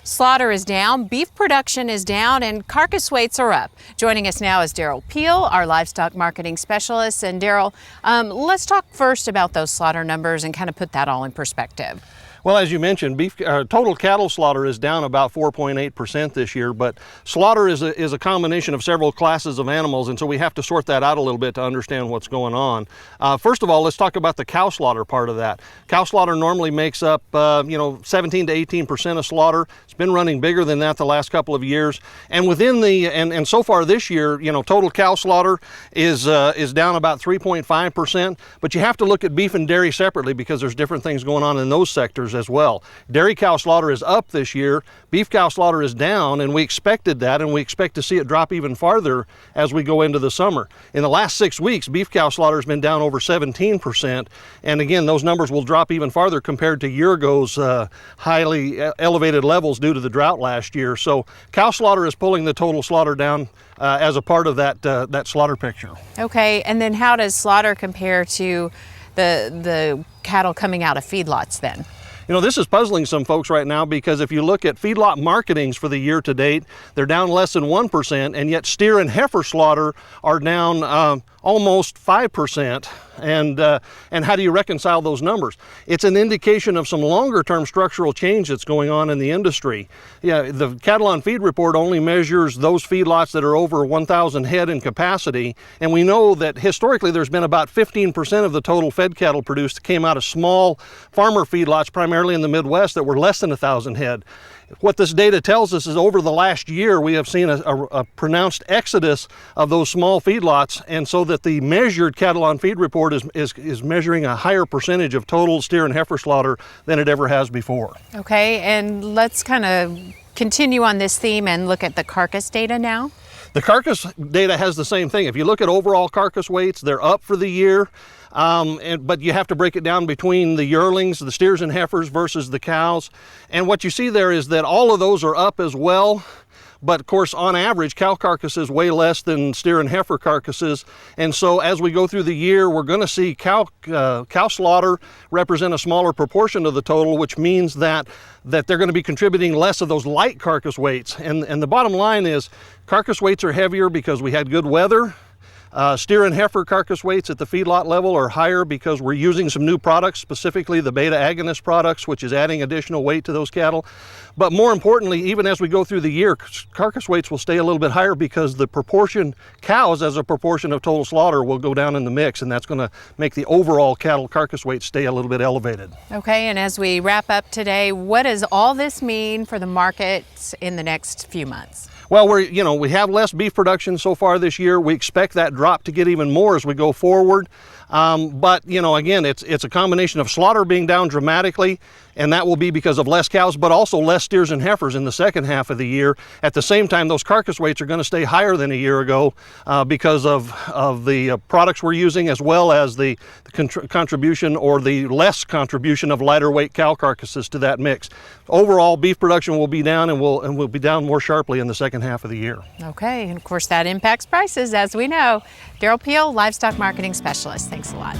Slaughter is down, beef production is down, and carcass weights are up. Joining us now is Derrell Peel, our livestock marketing specialist. And Derrell, let's talk first about those slaughter numbers and kind of put that all in perspective. Well, as you mentioned, total cattle slaughter is down about 4.8% this year, but slaughter is a combination of several classes of animals, and so we have to sort that out a little bit to understand what's going on. First of all, let's talk about the cow slaughter part of that. Cow slaughter normally makes up 17 to 18% of slaughter. It's been running bigger than that the last couple of years, and within and so far this year, total cow slaughter is down about 3.5%. But you have to look at beef and dairy separately because there's different things going on in those sectors as well. Dairy cow slaughter is up this year, beef cow slaughter is down, and we expected that, and we expect to see it drop even farther as we go into the summer. In the last 6 weeks, beef cow slaughter has been down over 17%, and again, those numbers will drop even farther compared to year ago's highly elevated levels due to the drought last year. So cow slaughter is pulling the total slaughter down as a part of that slaughter picture. Okay, and then how does slaughter compare to the cattle coming out of feedlots then? This is puzzling some folks right now because if you look at feedlot marketings for the year to date, they're down less than 1%, and yet steer and heifer slaughter are down almost 5%. And how do you reconcile those numbers? It's an indication of some longer-term structural change that's going on in the industry. Yeah, the Cattle on Feed report only measures those feedlots that are over 1,000 head in capacity, and we know that historically there's been about 15% of the total fed cattle produced came out of small farmer feedlots, primarily in the Midwest, that were less than 1,000 head. What this data tells us is over the last year we have seen a pronounced exodus of those small feedlots, and so that the measured Cattle on Feed report is measuring a higher percentage of total steer and heifer slaughter than it ever has before. Okay, and let's kind of continue on this theme and look at the carcass data now. The carcass data has the same thing. If you look at overall carcass weights, they're up for the year. But you have to break it down between the yearlings, the steers and heifers versus the cows. And what you see there is that all of those are up as well. But of course, on average, cow carcasses weigh less than steer and heifer carcasses. And so as we go through the year, we're going to see cow slaughter represent a smaller proportion of the total, which means that they're going to be contributing less of those light carcass weights. And the bottom line is carcass weights are heavier because we had good weather. Steer and heifer carcass weights at the feedlot level are higher because we're using some new products, specifically the beta agonist products, which is adding additional weight to those cattle. But more importantly, even as we go through the year, carcass weights will stay a little bit higher because the proportion, cows as a proportion of total slaughter, will go down in the mix, and that's going to make the overall cattle carcass weight stay a little bit elevated. Okay, and as we wrap up today, what does all this mean for the markets in the next few months? Well, we have less beef production so far this year. We expect that drop to get even more as we go forward. But again, it's a combination of slaughter being down dramatically, and that will be because of less cows, but also less steers and heifers in the second half of the year. At the same time, those carcass weights are going to stay higher than a year ago because of the products we're using, as well as the contribution or the less contribution of lighter weight cow carcasses to that mix. Overall, beef production will be down, and will be down more sharply in the second half of the year. Okay, and of course that impacts prices, as we know. Derrell Peel, Livestock Marketing Specialist. Thanks a lot.